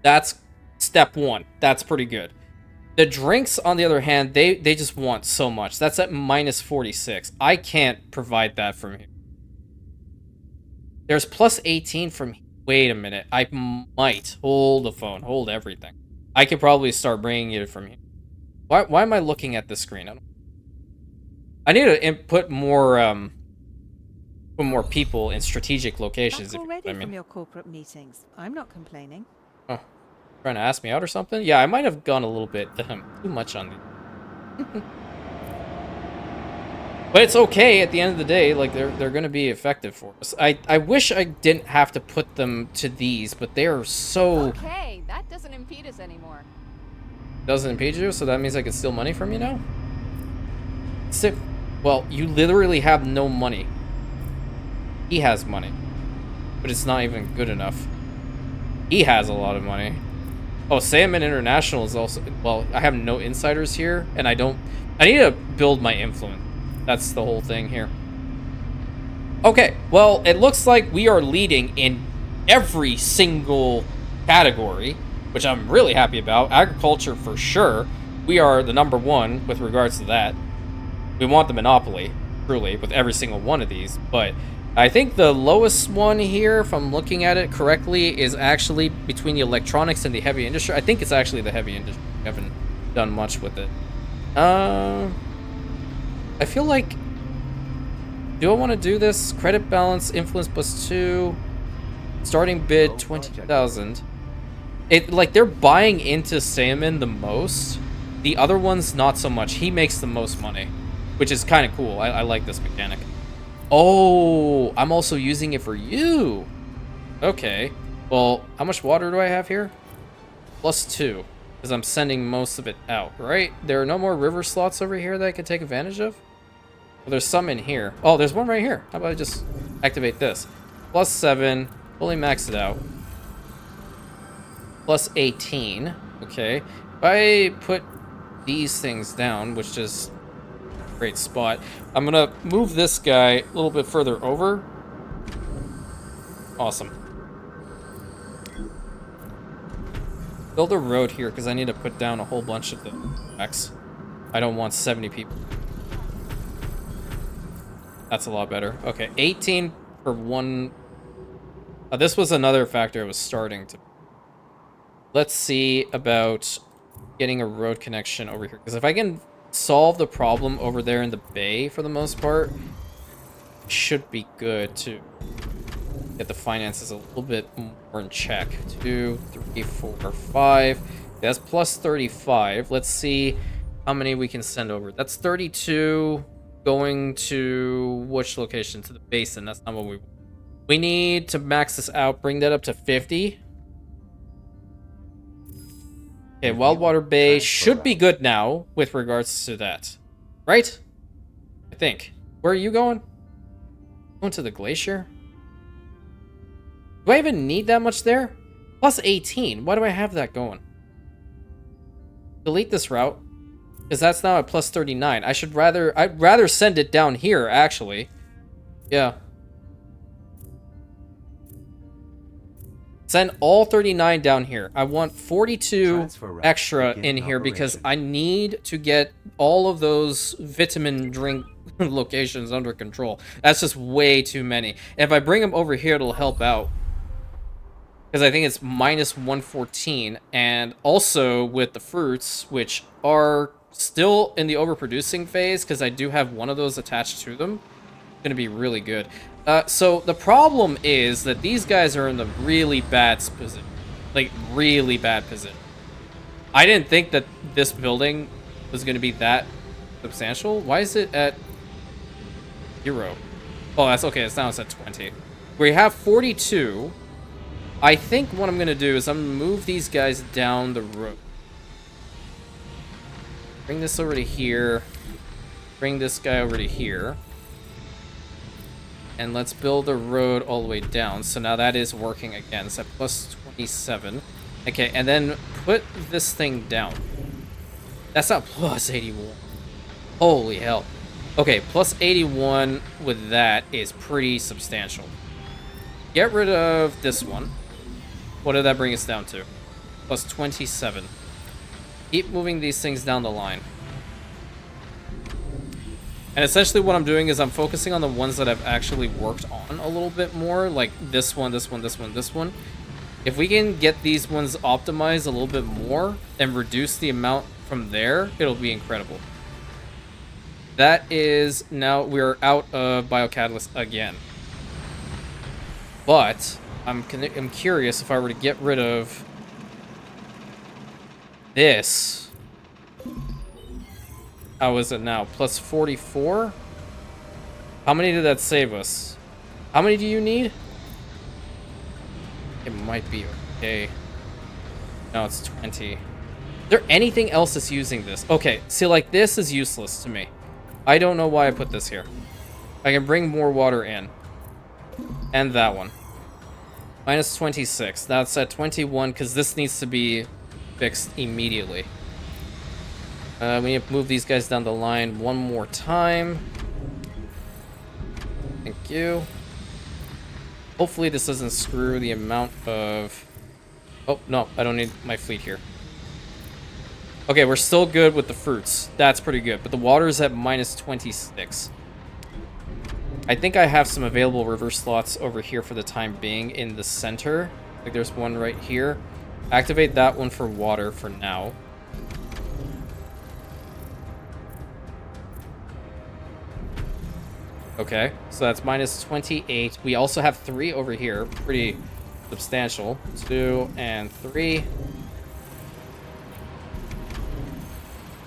That's step 1. That's pretty good. The drinks, on the other hand, they just want so much. That's at -46. I can't provide that from here. There's +18 from here. Wait a minute. I might. Hold the phone. Hold everything. I could probably start bringing it from here. Why am I looking at the screen? I need to put more people in strategic locations. Back If you know already what I mean. from your corporate meetings. I'm not complaining. Oh, trying to ask me out or something? Yeah, I might have gone a little bit too much on these. But it's okay at the end of the day. Like they're gonna be effective for us. I wish I didn't have to put them to these, but they are so Okay, that doesn't impede us anymore. doesn't impede you. So that means I can steal money from you now. Well, you literally have no money. He has money, but it's not even good enough. He has a lot of money. Oh, Salmon International is also... Well, I have no insiders here, and I need to build my influence. That's the whole thing here. Okay, well, it looks like we are leading in every single category, which I'm really happy about. Agriculture, for sure. We are the #1 with regards to that. We want the monopoly, truly, with every single one of these, but I think the lowest one here, if I'm looking at it correctly, is actually between the electronics and the heavy industry. I think it's actually the heavy industry. I haven't done much with it. I feel like... Do I want to do this? Credit balance, influence +2. Starting bid, 20,000. Like, they're buying into Salmon the most. The other ones, not so much. He makes the most money. which is kind of cool. I like this mechanic. Oh, I'm also using it for you. Okay. Well, how much water do I have here? +2, because I'm sending most of it out, right? There are no more river slots over here that I can take advantage of? Well, there's some in here. Oh, there's one right here. How about I just activate this? +7, fully max it out. +18, okay. If I put these things down, which is a great spot, I'm gonna move this guy a little bit further over. Awesome. Build a road here, because I need to put down a whole bunch of the tracks. I don't want 70 people. That's a lot better. Okay, 18 for one. This was another factor I was starting to. Let's see about getting a road connection over here. Because if I can solve the problem over there in the bay for the most part, it should be good to get the finances a little bit more in check. 2, 3, 4, 5. That's plus 35. Let's see how many we can send over. That's 32 going to which location? To the basin. That's not what we want. We need to max this out, bring that up to 50. Okay, Wildwater Bay should be good now with regards to that. Right? I think. Where are you going? Going to the glacier? Do I even need that much there? Plus 18. Why do I have that going? Delete this route. Because that's now at plus 39. I'd rather send it down here, actually. Yeah. Send all 39 down here. I want 42 extra in here because I need to get all of those vitamin drink locations under control. That's just way too many. If I bring them over here, it'll help out. Because I think it's minus 114. And also with the fruits, which are still in the overproducing phase, because I do have one of those attached to them. Going to be really good. So the problem is that these guys are in the really bad position. Like, really bad position. I didn't think that this building was going to be that substantial. Why is it at 0? Oh, that's okay. It's now it's at 20. We have 42. I think what I'm going to do is I'm going to move these guys down the road. Bring this over to here. Bring this guy over to here. And let's build a road all the way down. So now that is working again. It's at plus 27. Okay, and then put this thing down. That's not plus 81. Holy hell. Okay, plus 81 with that is pretty substantial. Get rid of this one. What did that bring us down to? Plus 27. Keep moving these things down the line. And essentially what I'm doing is I'm focusing on the ones that I've actually worked on a little bit more, like this one, this one, this one, this one. If we can get these ones optimized a little bit more and reduce the amount from there, it'll be incredible. That is, now we're out of biocatalyst again. But I'm curious if I were to get rid of this. How is it now? Plus 44? How many did that save us? How many do you need? It might be okay. No, it's 20. Is there anything else that's using this? Okay, see, like, this is useless to me. I don't know why I put this here. I can bring more water in. And that one. Minus 26. That's at 21, because this needs to be fixed immediately. We need to move these guys down the line one more time. Thank you. Hopefully this doesn't screw the amount of... Oh, no, I don't need my fleet here. Okay, we're still good with the fruits. That's pretty good. But the water is at minus 26. I think I have some available river slots over here for the time being in the center. Like there's one right here. Activate that one for water for now. Okay, so that's minus 28. We also have 3 over here. Pretty substantial. 2 and 3.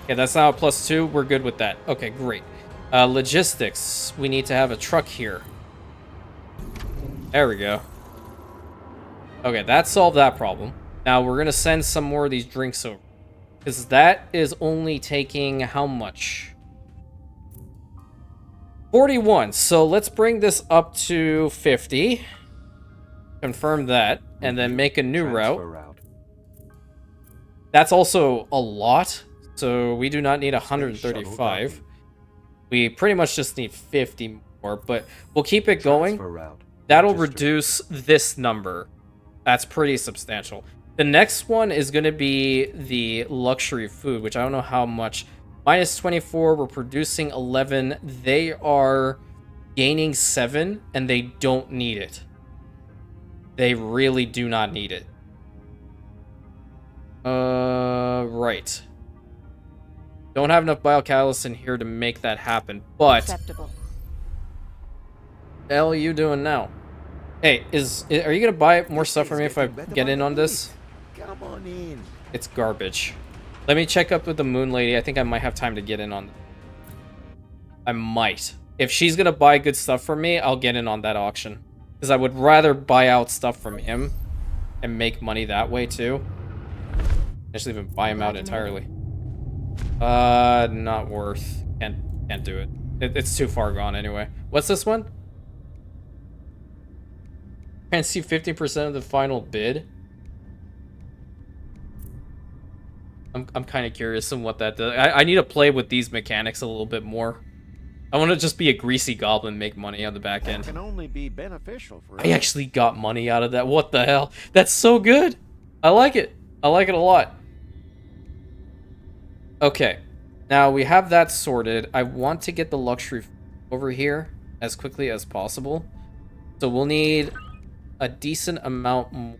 Okay, that's now a plus 2. We're good with that. Okay, great. Logistics. We need to have a truck here. There we go. Okay, that solved that problem. Now we're gonna send some more of these drinks over. Because that is only taking how much? 41. So let's bring this up to 50. Confirm that. And then make a new route. That's also a lot. So we do not need 135. We pretty much just need 50 more. But we'll keep it going. That'll reduce this number. That's pretty substantial. The next one is going to be the luxury food, which I don't know how much. Minus 24, we're producing 11. They are gaining 7, and they don't need it. They really do not need it. Right. Don't have enough biocatalysts in here to make that happen, but... Acceptable. The hell are you doing now? Hey, are you gonna buy more stuff for me if I get in on this? Come on in. It's garbage. Let me check up with the moon lady. I think I might have time to get in on. I might. If she's gonna buy good stuff for me, I'll get in on that auction. Because I would rather buy out stuff from him and make money that way too. Actually, even buy him out entirely. Not worth. Can't do it. It's too far gone anyway. What's this one? Can't see 50% of the final bid. I'm kind of curious on what that does. I need to play with these mechanics a little bit more. I want to just be a greasy goblin, make money on the back end. That can only be beneficial for I actually got money out of that. What the hell? That's so good. I like it. I like it a lot. Okay. Now we have that sorted. I want to get the luxury over here as quickly as possible. So we'll need a decent amount more.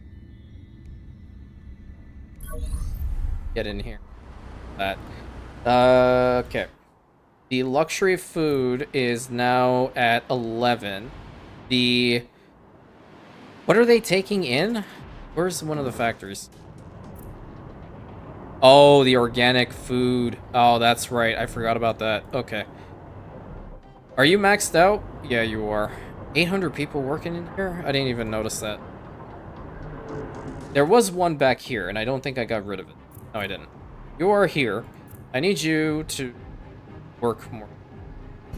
Get in here. That. Okay. The luxury food is now at 11. The... What are they taking in? Where's one of the factories? Oh, the organic food. Oh, that's right. I forgot about that. Okay. Are you maxed out? Yeah, you are. 800 people working in here? I didn't even notice that. There was one back here, and I don't think I got rid of it. No, I didn't. You are here. I need you to work more.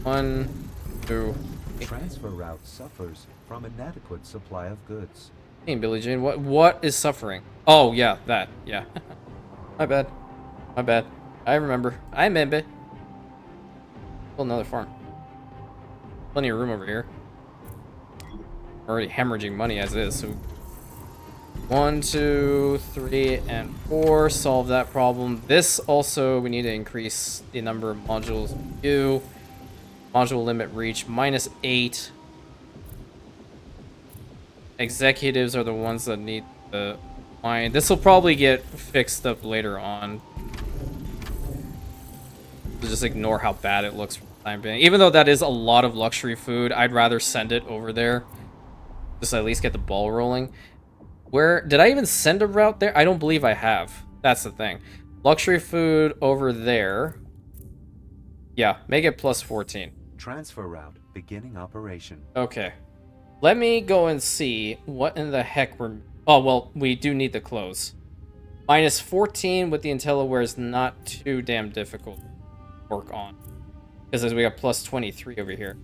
1, 2... Transfer route suffers from inadequate supply of goods. Hey, Billie Jean, what is suffering? Oh, yeah, that. Yeah. My bad. My bad. I remember. I remember. Build another farm. Plenty of room over here. Already hemorrhaging money as is, so 1, 2, 3, and 4. Solve that problem. This also, we need to increase the number of modules we do. Module limit reach, -8. Executives are the ones that need the mine. This will probably get fixed up later on. So just ignore how bad it looks for the time being. Even though that is a lot of luxury food, I'd rather send it over there. Just at least get the ball rolling. Where did I even send a route there? I don't believe I have. That's the thing. Luxury food over there. Yeah, make it +14. Transfer route beginning operation. Okay. Let me go and see what in the heck we're... Oh, well, we do need the clothes. -14 with the IntelliWare is not too damn difficult to work on. Because we got +23 over here.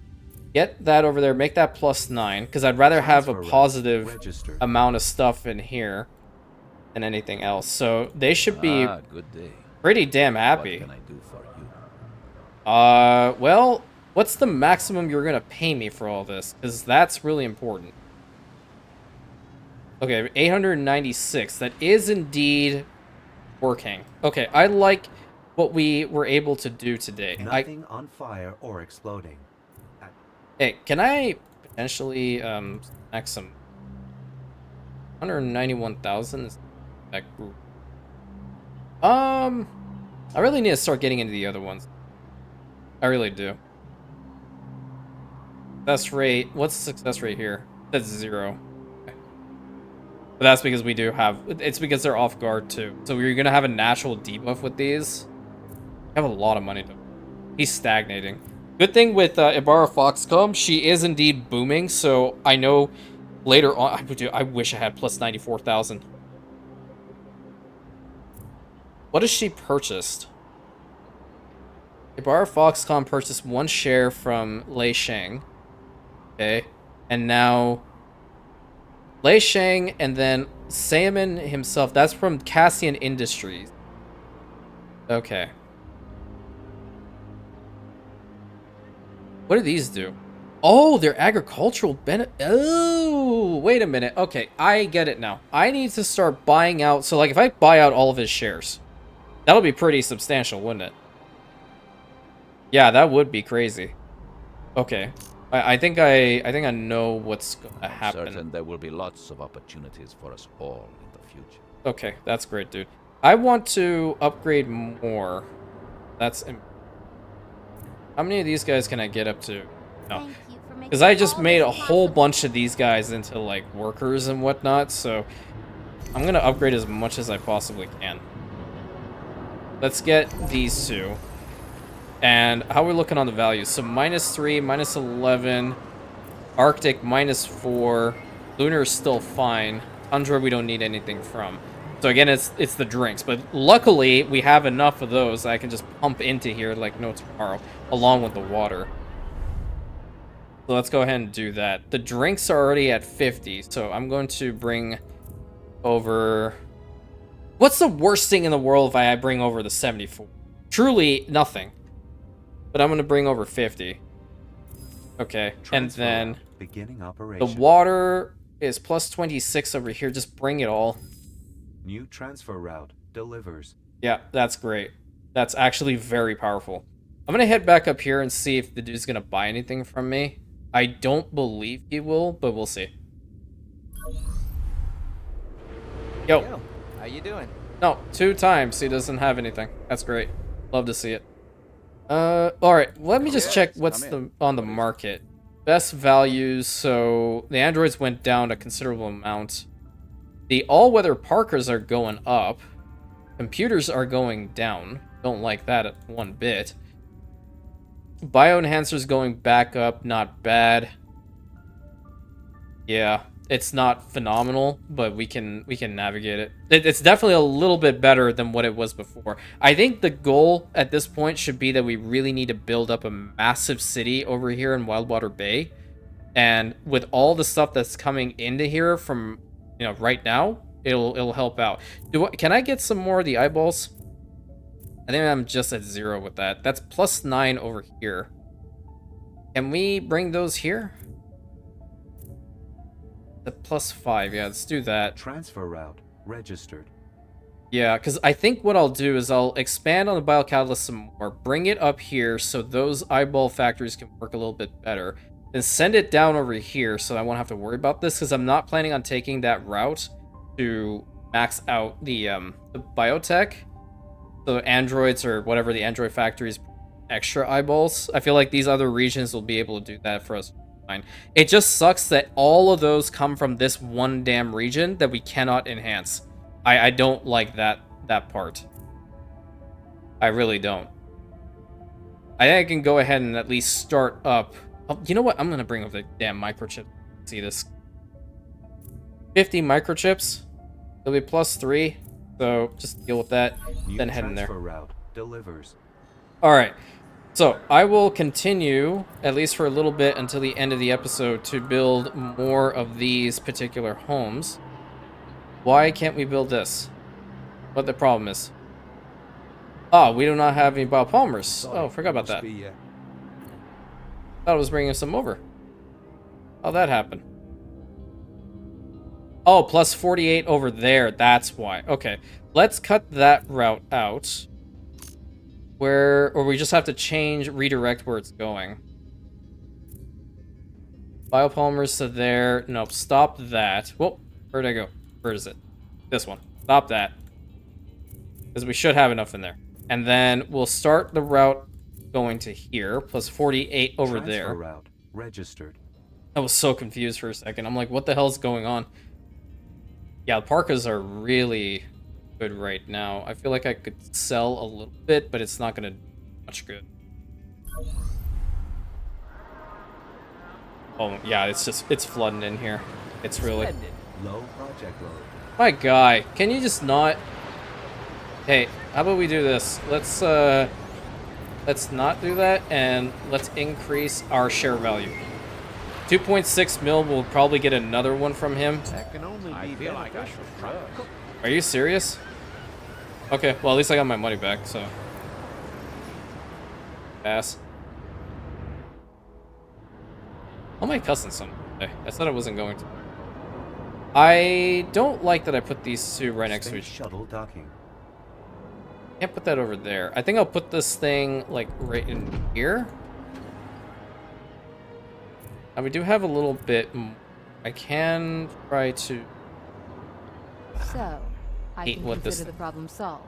Get that over there. Make that +9. Because I'd rather have a positive amount of stuff in here than anything else. So they should be good day. pretty damn happy. What can I do for you? Well, what's the maximum you're going to pay me for all this? Because that's really important. Okay, 896. That is indeed working. Okay, I like what we were able to do today. Nothing on fire or exploding. Hey, can I potentially snack some 191,000 that group? I really need to start getting into the other ones. I really do. Success rate. What's the success rate here? That's 0. Okay. But that's because we do have... It's because they're off guard too. So we're going to have a natural debuff with these. I have a lot of money though. He's stagnating. Good thing with Ibarra Foxcom, she is indeed booming, so I know later on, I wish I had plus 94,000. What has she purchased? Ibarra Foxconn purchased 1 share from Lei Shang. Okay. And now Lei Shang and then Salmon himself. That's from Cassian Industries. Okay. What do these do? Oh, they're agricultural benefit. Oh, wait a minute. Okay, I get it now. I need to start buying out. So, like, if I buy out all of his shares, that'll be pretty substantial, wouldn't it? Yeah, that would be crazy. Okay. I think I know what's gonna happen. Certain there will be lots of opportunities for us all in the future. Okay, that's great, dude. I want to upgrade more. That's how many of these guys can I get up to? No, because I just made a whole bunch of these guys into like workers and whatnot. So I'm gonna upgrade as much as I possibly can. Let's get these two. And how are we looking on the values? So -3, -11, Arctic -4, Lunar is still fine. Tundra we don't need anything from. So again, it's the drinks, but luckily we have enough of those that I can just pump into here like no tomorrow, along with the water. So let's go ahead and do that. The drinks are already at 50, so I'm going to bring over... What's the worst thing in the world if I bring over the 74? Truly nothing. But I'm going to bring over 50. Okay, and then beginning operation. The water is plus 26 over here. Just bring it all. New transfer route delivers. Yeah, that's great. That's actually very powerful. I'm going to head back up here and see if the dude's going to buy anything from me. I don't believe he will, but we'll see. Yo. How you doing? No, 2 times he doesn't have anything. That's great. Love to see it. Alright, let me just check what's on the market. Best values, so the androids went down a considerable amount. The all-weather parkers are going up. Computers are going down. Don't like that one bit. Bioenhancer's going back up, not bad. Yeah, it's not phenomenal, but we can navigate it. It's definitely a little bit better than what it was before. I think the goal at this point should be that we really need to build up a massive city over here in Wildwater Bay. And with all the stuff that's coming into here from, right now, it'll help out. Can I get some more of the eyeballs? I think I'm just at 0 with that. That's plus 9 over here. Can we bring those here? The plus 5, yeah, let's do that. Transfer route registered. Yeah, because I think what I'll do is I'll expand on the biocatalyst some more, bring it up here so those eyeball factories can work a little bit better, then send it down over here so I won't have to worry about this, because I'm not planning on taking that route to max out the biotech. So androids or whatever the android factories extra eyeballs. I feel like these other regions will be able to do that for us. Fine. It just sucks that all of those come from this one damn region that we cannot enhance. I don't like that part. I really don't. I think I can go ahead and at least start up. Oh, you know what? I'm gonna bring up the damn microchip. See this? 50 microchips. It'll be plus 3. So just deal with that. Then head in there. Route delivers. All right. So I will continue, at least for a little bit until the end of the episode, to build more of these particular homes. Why can't we build this? What the problem is? Oh, we do not have any biopolymers. Oh, forgot about that. Thought I was bringing some over. How'd that happen? Oh, plus 48 over there. That's why. Okay, let's cut that route out. Or we just have to redirect where it's going. Biopolymers to there. Nope, stop that. Whoa, where'd I go? Where is it? This one. Stop that. Because we should have enough in there. And then we'll start the route going to here, plus 48 over there. Route registered. I was so confused for a second. I'm like, what the hell's going on? Yeah, the parkas are really good right now. I feel like I could sell a little bit, but it's not going to do much good. Oh, yeah, it's flooding in here. It's really... Splendid. Low project load. My guy, can you just not... Hey, how about we do this? Let's not do that, and let's increase our share value. 2.6 mil, we'll probably get another one from him. That can only I be feel like I beneficial should for us. trust. Are you serious? Okay, well, at least I got my money back, so... Pass. How am I cussing something today? I said I wasn't going to. I don't like that I put these two right next to Space each other. shuttle docking. Can't put that over there. I think I'll put this thing, like, right in here. And we do have a little bit... I can try to... So, I Hate can what this consider the problem solved.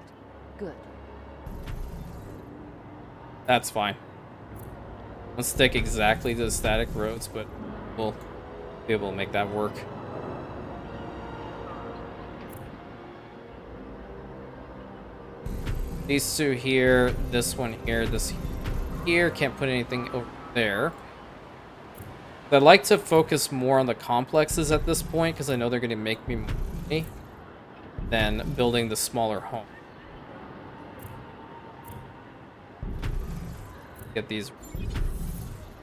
Good. That's fine. Let's stick exactly to the static roads, but we'll be able to make that work. These two here, this one here, this here. Can't put anything over there. I'd like to focus more on the complexes at this point, because I know they're going to make me more money than building the smaller home. Get these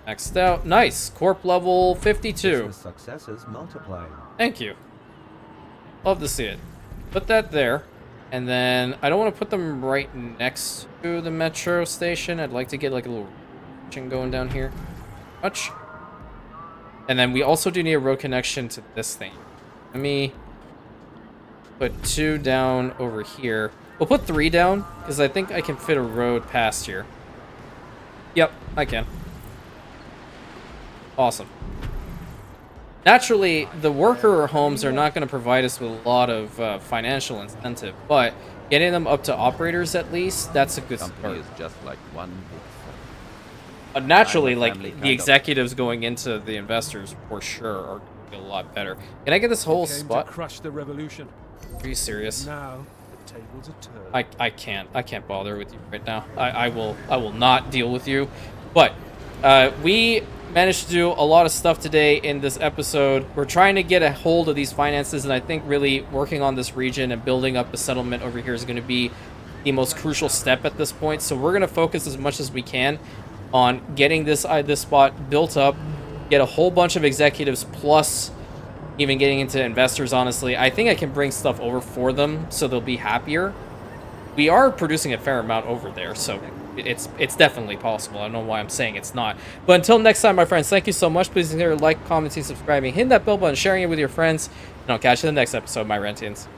maxed out. Nice. Corp level 52. Business successes multiplying. Thank you. Love to see it. Put that there. And then I don't want to put them right next to the metro station. I'd like to get like a little connection going down here. Much. And then we also do need a road connection to this thing. Let me put 2 down over here. We'll put 3 down because I think I can fit a road past here. Yep, I can. Awesome. Naturally, the worker homes are not going to provide us with a lot of financial incentive, but getting them up to operators at least, that's a good Company start. is just like one big family. Naturally, I'm a like, family kind the of- executives going into the investors, for sure, are going to be a lot better. Can I get this whole Came spot? to crush the revolution. Are you serious? Now the tables are turned. I can't bother with you right now. I will not deal with you. But we managed to do a lot of stuff today in this episode. We're trying to get a hold of these finances, and I think really working on this region and building up a settlement over here is going to be the most crucial step at this point. So we're going to focus as much as we can on getting this spot built up, get a whole bunch of executives, plus even getting into investors. Honestly, I think I can bring stuff over for them so they'll be happier. We are producing a fair amount over there, so it's definitely possible. I don't know why I'm saying it's not. But until next time, my friends, thank you so much. Please consider like, commenting, subscribing, hitting that bell button, sharing it with your friends, and I'll catch you in the next episode, my Rentians.